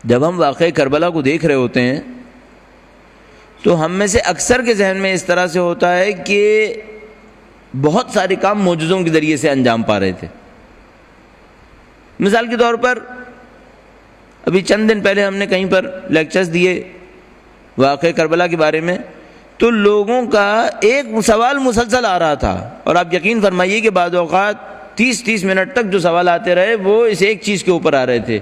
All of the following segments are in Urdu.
جب ہم واقعہ کربلا کو دیکھ رہے ہوتے ہیں تو ہم میں سے اکثر کے ذہن میں اس طرح سے ہوتا ہے کہ بہت سارے کام معجزوں کے ذریعے سے انجام پا رہے تھے۔ مثال کے طور پر ابھی چند دن پہلے ہم نے کہیں پر لیکچرز دیے واقعہ کربلا کے بارے میں، تو لوگوں کا ایک سوال مسلسل آ رہا تھا، اور آپ یقین فرمائیے کہ بعض اوقات 30 منٹ تک جو سوال آتے رہے وہ اس ایک چیز کے اوپر آ رہے تھے،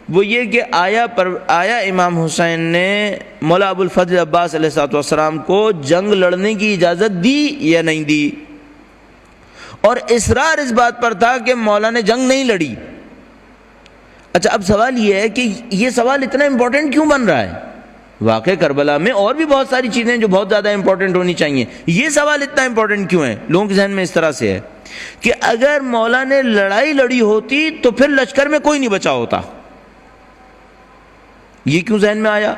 وہ یہ کہ آیا امام حسین نے مولا ابو الفضل عباس علیہ السلام کو جنگ لڑنے کی اجازت دی یا نہیں دی، اور اصرار اس بات پر تھا کہ مولا نے جنگ نہیں لڑی۔ اچھا، اب سوال یہ ہے کہ یہ سوال اتنا امپورٹنٹ کیوں بن رہا ہے؟ واقعہ کربلا میں اور بھی بہت ساری چیزیں جو بہت زیادہ امپورٹنٹ ہونی چاہیے، یہ سوال اتنا امپورٹنٹ کیوں ہے؟ لوگوں کے ذہن میں اس طرح سے ہے کہ اگر مولا نے لڑائی لڑی ہوتی تو پھر لشکر میں کوئی نہیں بچا ہوتا۔ یہ کیوں ذہن میں آیا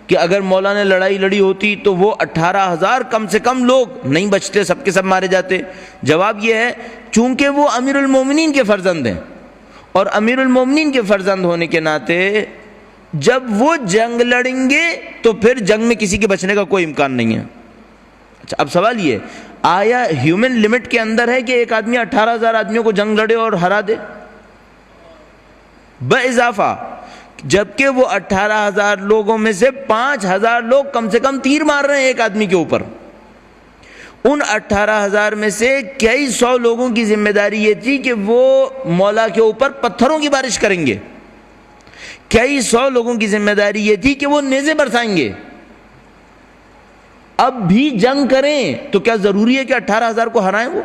کہ اگر مولا نے لڑائی لڑی ہوتی تو وہ 18,000 کم سے کم لوگ نہیں بچتے، سب کے سب مارے جاتے؟ جواب یہ ہے چونکہ وہ امیر المومنین کے فرزند ہیں، اور امیر المومنین کے فرزند ہونے کے ناطے جب وہ جنگ لڑیں گے تو پھر جنگ میں کسی کے بچنے کا کوئی امکان نہیں ہے۔ اچھا، اب سوال یہ آیا ہیومن لمٹ کے اندر ہے کہ ایک آدمی 18,000 آدمیوں کو جنگ لڑے اور ہرا دے؟ باضافہ جبکہ وہ 18,000 لوگوں میں سے 5,000 لوگ کم سے کم تیر مار رہے ہیں ایک آدمی کے اوپر، ان 18,000 میں سے کئی سو لوگوں کی ذمہ داری یہ تھی کہ وہ مولا کے اوپر پتھروں کی بارش کریں گے، کئی سو لوگوں کی ذمہ داری یہ تھی کہ وہ نیزے برسائیں گے۔ اب بھی جنگ کریں تو کیا ضروری ہے کہ 18,000 کو ہرائیں؟ وہ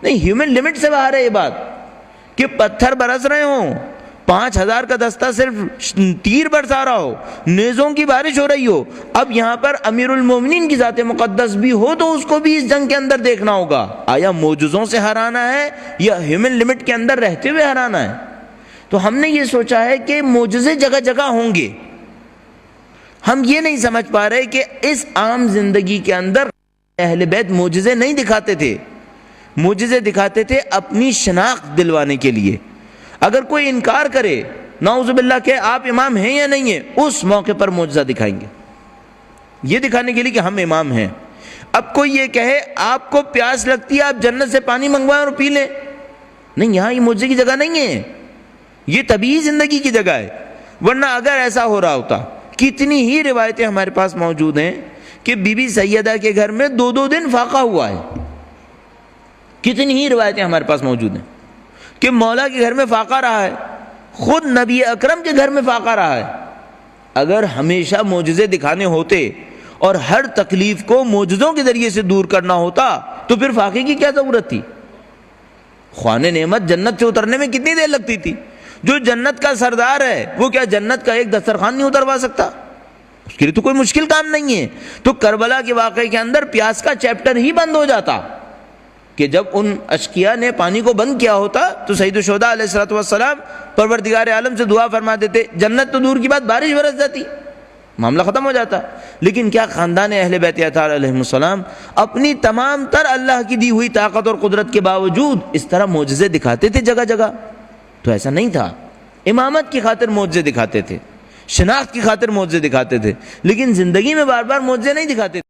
نہیں، ہیومن لمٹ سے باہر ہے یہ بات کہ پتھر برس رہے ہوں، 5,000 کا دستہ صرف تیر برسا رہا ہو، نیزوں کی بارش ہو رہی ہو۔ اب یہاں پر امیر المومنین کی ذات مقدس بھی ہو تو اس کو بھی اس جنگ کے اندر دیکھنا ہوگا، آیا معجزوں سے ہرانا ہے یا ہیومن لمٹ کے اندر رہتے ہوئے ہرانا ہے؟ تو ہم نے یہ سوچا ہے کہ معجزے جگہ جگہ ہوں گے، ہم یہ نہیں سمجھ پا رہے کہ اس عام زندگی کے اندر اہل بیت معجزے نہیں دکھاتے تھے، معجزے دکھاتے تھے اپنی شناخت دلوانے کے لیے۔ اگر کوئی انکار کرے نعوذ باللہ کہ آپ امام ہیں یا نہیں ہیں، اس موقع پر معجزہ دکھائیں گے، یہ دکھانے کے لیے کہ ہم امام ہیں۔ اب کوئی یہ کہے آپ کو پیاس لگتی ہے، آپ جنت سے پانی منگوائیں اور پی لیں، نہیں، یہاں یہ معجزے کی جگہ نہیں ہے، یہ طبیعی زندگی کی جگہ ہے۔ ورنہ اگر ایسا ہو رہا ہوتا، کتنی ہی روایتیں ہمارے پاس موجود ہیں کہ بی بی سیدہ کے گھر میں 2 دن فاقہ ہوا ہے، کتنی ہی روایتیں ہمارے پاس موجود ہیں کہ مولا کے گھر میں فاقہ رہا ہے، خود نبی اکرم کے گھر میں فاقہ رہا ہے۔ اگر ہمیشہ معجزے دکھانے ہوتے اور ہر تکلیف کو معجزوں کے ذریعے سے دور کرنا ہوتا تو پھر فاقے کی کیا ضرورت تھی؟ خوان نعمت جنت سے اترنے میں کتنی دیر لگتی تھی؟ جو جنت کا سردار ہے وہ کیا جنت کا ایک دسترخوان نہیں اتروا سکتا؟ اس کے لیے تو کوئی مشکل کام نہیں ہے۔ تو کربلا کے واقعے کے اندر پیاس کا چیپٹر ہی بند ہو جاتا کہ جب ان اشقیاء نے پانی کو بند کیا ہوتا تو سید الشہداء علیہ السلام پروردگار عالم سے دعا فرما دیتے، جنت تو دور کی بات بارش برس جاتی، معاملہ ختم ہو جاتا۔ لیکن کیا خاندان اہل بیت اطہار علیہ السلام اپنی تمام تر اللہ کی دی ہوئی طاقت اور قدرت کے باوجود اس طرح معجزے دکھاتے تھے جگہ جگہ؟ تو ایسا نہیں تھا، امامت کی خاطر معجزے دکھاتے تھے، شناخت کی خاطر معجزے دکھاتے تھے، لیکن زندگی میں بار بار معجزے نہیں دکھاتے تھے۔